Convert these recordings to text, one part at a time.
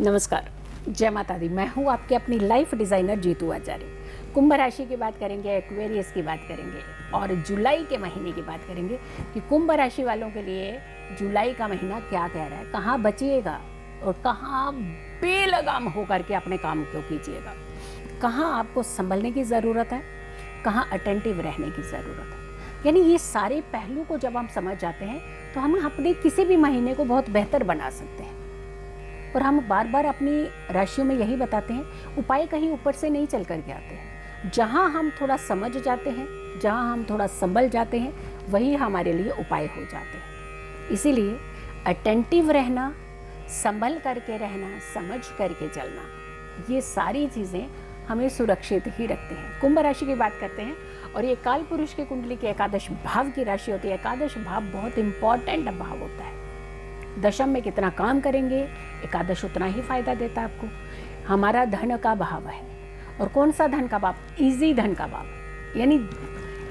नमस्कार, जय माता दी। मैं हूँ आपके अपनी लाइफ डिज़ाइनर जीतू आचार्य। कुंभ राशि की बात करेंगे, एक्वेरियस की बात करेंगे और जुलाई के महीने की बात करेंगे कि कुंभ राशि वालों के लिए जुलाई का महीना क्या कह रहा है, कहाँ बचिएगा और कहाँ बेलगाम होकर के अपने काम को कीजिएगा, कहाँ आपको संभलने की ज़रूरत है, कहाँ अटेंटिव रहने की ज़रूरत है। यानी ये सारे पहलू को जब हम समझ जाते हैं तो हम अपने किसी भी महीने को बहुत बेहतर बना सकते हैं। और हम बार बार अपनी राशियों में यही बताते हैं, उपाय कहीं ऊपर से नहीं चल करके आते हैं। जहाँ हम थोड़ा समझ जाते हैं, जहाँ हम थोड़ा संभल जाते हैं, वही हमारे लिए उपाय हो जाते हैं। इसीलिए अटेंटिव रहना, संभल करके रहना, समझ करके चलना, ये सारी चीज़ें हमें सुरक्षित ही रखते हैं। कुंभ राशि की बात करते हैं और ये काल पुरुष की कुंडली के एकादश भाव की राशि होती है। एकादश भाव बहुत इंपॉर्टेंट भाव होता है। दशम में कितना काम करेंगे, एकादश उतना ही फायदा देता है आपको। हमारा धन का भाव है। और कौन सा धन का भाव? इजी धन का भाव। यानी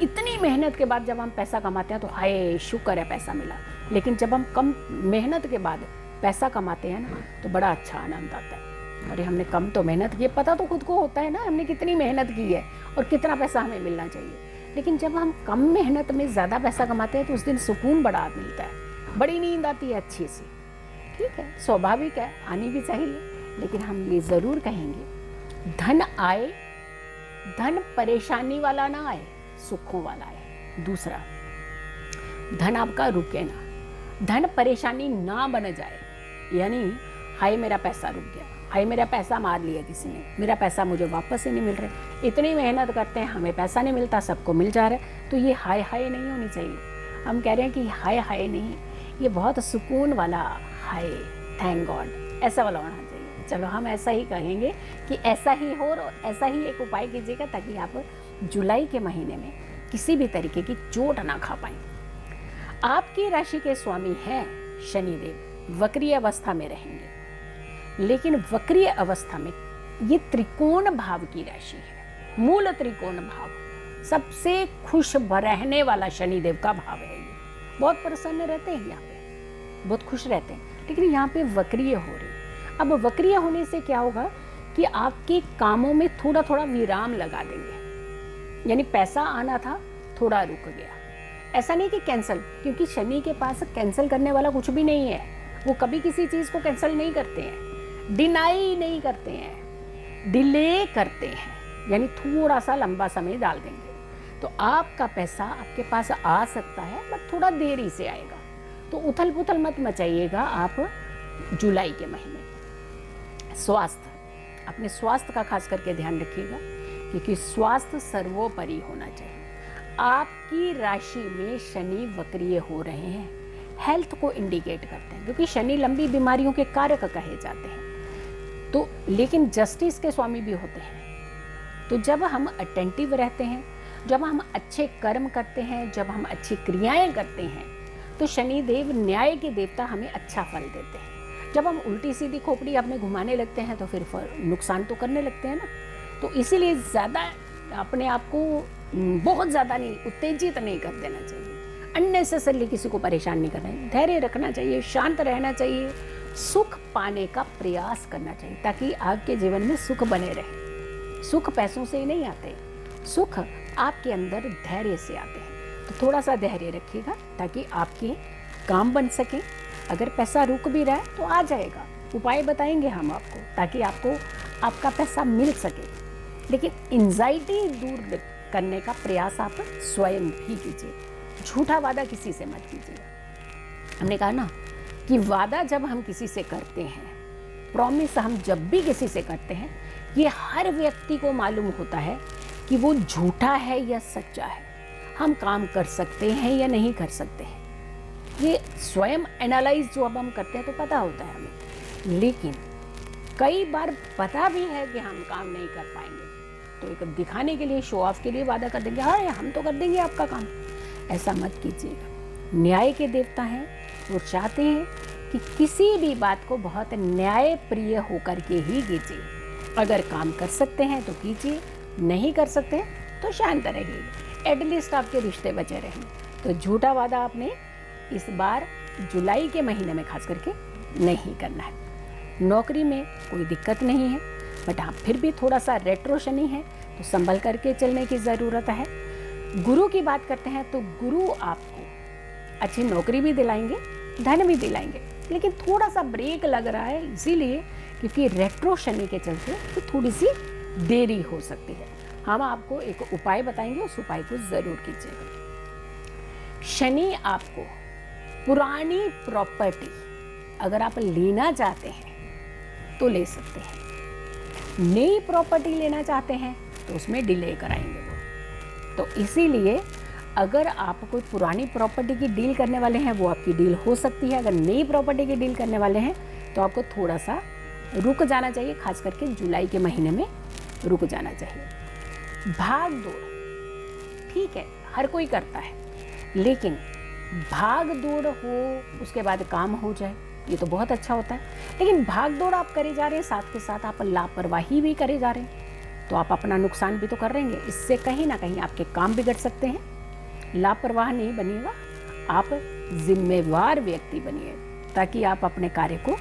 इतनी मेहनत के बाद जब हम पैसा कमाते हैं तो हाय शुक्र है पैसा मिला, लेकिन जब हम कम मेहनत के बाद पैसा कमाते हैं ना तो बड़ा अच्छा आनंद आता है। अरे हमने कम तो मेहनत की, पता तो खुद को होता है ना हमने कितनी मेहनत की है और कितना पैसा हमें मिलना चाहिए। लेकिन जब हम कम मेहनत में ज़्यादा पैसा कमाते हैं तो उस दिन सुकून बड़ा मिलता है, बड़ी नींद आती है अच्छी सी। ठीक है, स्वाभाविक है, आनी भी चाहिए। लेकिन हम ये ज़रूर कहेंगे, धन आए, धन परेशानी वाला ना आए, सुखों वाला आए। दूसरा, धन आपका रुके ना, धन परेशानी ना बन जाए। यानी हाय मेरा पैसा रुक गया, हाय मेरा पैसा मार लिया किसी ने, मेरा पैसा मुझे वापस ही नहीं मिल रहा। इतनी मेहनत करते हैं, हमें पैसा नहीं मिलता, सबको मिल जा रहा है। तो ये हाय हाय नहीं होनी चाहिए। हम कह रहे हैं कि हाय हाय नहीं, ये बहुत सुकून वाला हाय, थैंक गॉड, ऐसा वाला होना चाहिए। चलो हम ऐसा ही कहेंगे कि ऐसा ही हो और ऐसा ही एक उपाय कीजिएगा ताकि आप जुलाई के महीने में किसी भी तरीके की चोट ना खा पाएं। आपकी राशि के स्वामी हैं शनिदेव, वक्रीय अवस्था में रहेंगे। लेकिन वक्रीय अवस्था में ये त्रिकोण भाव की राशि है, मूल त्रिकोण भाव, सबसे खुश रहने वाला शनिदेव का भाव है। ये बहुत प्रसन्न रहते हैं, यहाँ पे बहुत खुश रहते हैं। लेकिन यहाँ पे वक्रीय हो रही। अब वक्रीय होने से क्या होगा कि आपके कामों में थोड़ा थोड़ा विराम लगा देंगे। यानी पैसा आना था, थोड़ा रुक गया। ऐसा नहीं कि कैंसिल, क्योंकि शनि के पास कैंसिल करने वाला कुछ भी नहीं है। वो कभी किसी चीज़ को कैंसिल नहीं करते हैं, डिनाई नहीं करते हैं, डिले करते हैं। यानी थोड़ा सा लंबा समय डाल देंगे तो आपका पैसा आपके पास आ सकता है, बट थोड़ा देरी से आएगा। तो उथल पुथल मत मचाइएगा आप जुलाई के महीने। स्वास्थ्य, अपने स्वास्थ्य का खास करके ध्यान रखिएगा, क्योंकि स्वास्थ्य सर्वोपरि होना चाहिए। आपकी राशि में शनि वक्रीय हो रहे हैं, हेल्थ को इंडिकेट करते हैं, क्योंकि शनि लंबी बीमारियों के कारक कहे जाते हैं। तो लेकिन जस्टिस के स्वामी भी होते हैं। तो जब हम अटेंटिव रहते हैं, जब हम अच्छे कर्म करते हैं, जब हम अच्छी क्रियाएं करते हैं, तो शनिदेव न्याय के देवता हमें अच्छा फल देते हैं। जब हम उल्टी सीधी खोपड़ी अपने घुमाने लगते हैं तो फिर नुकसान तो करने लगते हैं ना। तो इसीलिए ज़्यादा अपने आप को बहुत ज़्यादा नहीं, उत्तेजित नहीं कर देना चाहिए। अननेसेसरली किसी को परेशान नहीं करना है, धैर्य रखना चाहिए, शांत रहना चाहिए, सुख पाने का प्रयास करना चाहिए ताकि आपके जीवन में सुख बने रहे। सुख पैसों से ही नहीं आते, सुख आपके अंदर धैर्य से आते हैं। तो थोड़ा सा धैर्य रखिएगा ताकि आपके काम बन सके। अगर पैसा रुक भी रहा है तो आ जाएगा, उपाय बताएंगे हम आपको ताकि आपको आपका पैसा मिल सके। लेकिन एंजाइटी दूर करने का प्रयास आप स्वयं भी कीजिए। झूठा वादा किसी से मत कीजिए। हमने कहा ना कि वादा जब हम किसी से करते हैं, प्रॉमिस हम जब भी किसी से करते हैं, ये हर व्यक्ति को मालूम होता है कि वो झूठा है या सच्चा है, हम काम कर सकते हैं या नहीं कर सकते हैं। ये स्वयं एनालाइज जो अब हम करते हैं तो पता होता है हमें। लेकिन कई बार पता भी है कि हम काम नहीं कर पाएंगे, तो एक दिखाने के लिए, शो ऑफ के लिए वादा कर देंगे, हाँ हम तो कर देंगे आपका काम। ऐसा मत कीजिएगा। न्याय के देवता हैं, वो चाहते हैं कि किसी भी बात को बहुत न्याय प्रिय होकर के ही कीजिए। अगर काम कर सकते हैं तो कीजिए, नहीं कर सकते तो शांत रहिए, एटलीस्ट आपके रिश्ते बचे रहें। तो झूठा वादा आपने इस बार जुलाई के महीने में खास करके नहीं करना है। नौकरी में कोई दिक्कत नहीं है, बट हाँ फिर भी थोड़ा सा रेट्रो शनि है तो संभल करके चलने की ज़रूरत है। गुरु की बात करते हैं तो गुरु आपको अच्छी नौकरी भी दिलाएंगे, धन भी दिलाएंगे, लेकिन थोड़ा सा ब्रेक लग रहा है इसीलिए क्योंकि रेट्रो शनि के चलते तो थोड़ी सी देरी हो सकती है। हम आपको एक उपाय बताएंगे, उस उपाय को ज़रूर कीजिएगा। शनि आपको पुरानी प्रॉपर्टी अगर आप लेना चाहते हैं तो ले सकते हैं, नई प्रॉपर्टी लेना चाहते हैं तो उसमें डिले कराएंगे वो। तो इसीलिए अगर आप कोई पुरानी प्रॉपर्टी की डील करने वाले हैं वो आपकी डील हो सकती है, अगर नई प्रॉपर्टी की डील करने वाले हैं तो आपको थोड़ा सा रुक जाना चाहिए, खास करके जुलाई के महीने में रुक जाना चाहिए। भाग दौड़ ठीक है, हर कोई करता है, लेकिन भाग दौड़ हो उसके बाद काम हो जाए ये तो बहुत अच्छा होता है। लेकिन भाग दौड़ आप करे जा रहे हैं, साथ के साथ आप लापरवाही भी करे जा रहे हैं तो आप अपना नुकसान भी तो कर रहे हैं। इससे कहीं ना कहीं आपके काम बिगड़ सकते हैं। लापरवाह नहीं बनिएगा, आप जिम्मेवार व्यक्ति बनिए ताकि आप अपने कार्य को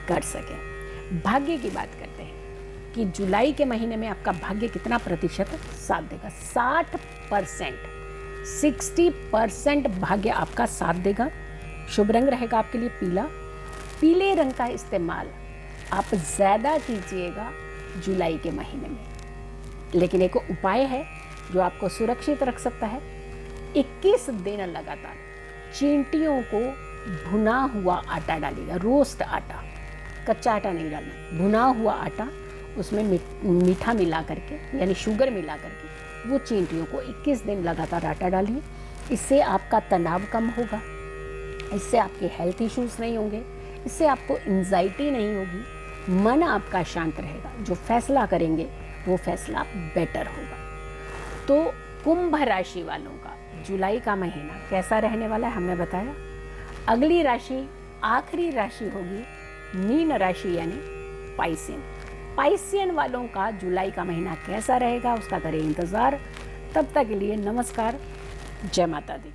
कर सकें। भाग्य की बात करते हैं कि जुलाई के महीने में आपका भाग्य कितना प्रतिशत साथ देगा। 60%, 60% भाग्य आपका साथ देगा। शुभ रंग रहेगा आपके लिए पीला। पीले रंग का इस्तेमाल आप ज़्यादा कीजिएगा जुलाई के महीने में। लेकिन एक उपाय है जो आपको सुरक्षित रख सकता है। 21 दिन लगातार चींटियों को भुना हुआ आटा डालिएगा, रोस्ट आटा, कच्चा आटा नहीं डालना, भुना हुआ आटा, उसमें मीठा मिला करके यानी शुगर मिला करके वो चींटियों को 21 दिन लगातार आटा डालिए। इससे आपका तनाव कम होगा, इससे आपके हेल्थ इश्यूज नहीं होंगे, इससे आपको एंजाइटी नहीं होगी, मन आपका शांत रहेगा, जो फैसला करेंगे वो फैसला बेटर होगा। तो कुंभ राशि वालों का जुलाई का महीना कैसा रहने वाला है हमने बताया। अगली राशि, आखिरी राशि होगी मीन राशि यानी पाइसियन। पाइसियन वालों का जुलाई का महीना कैसा रहेगा उसका करें इंतज़ार। तब तक के लिए नमस्कार, जय माता दी।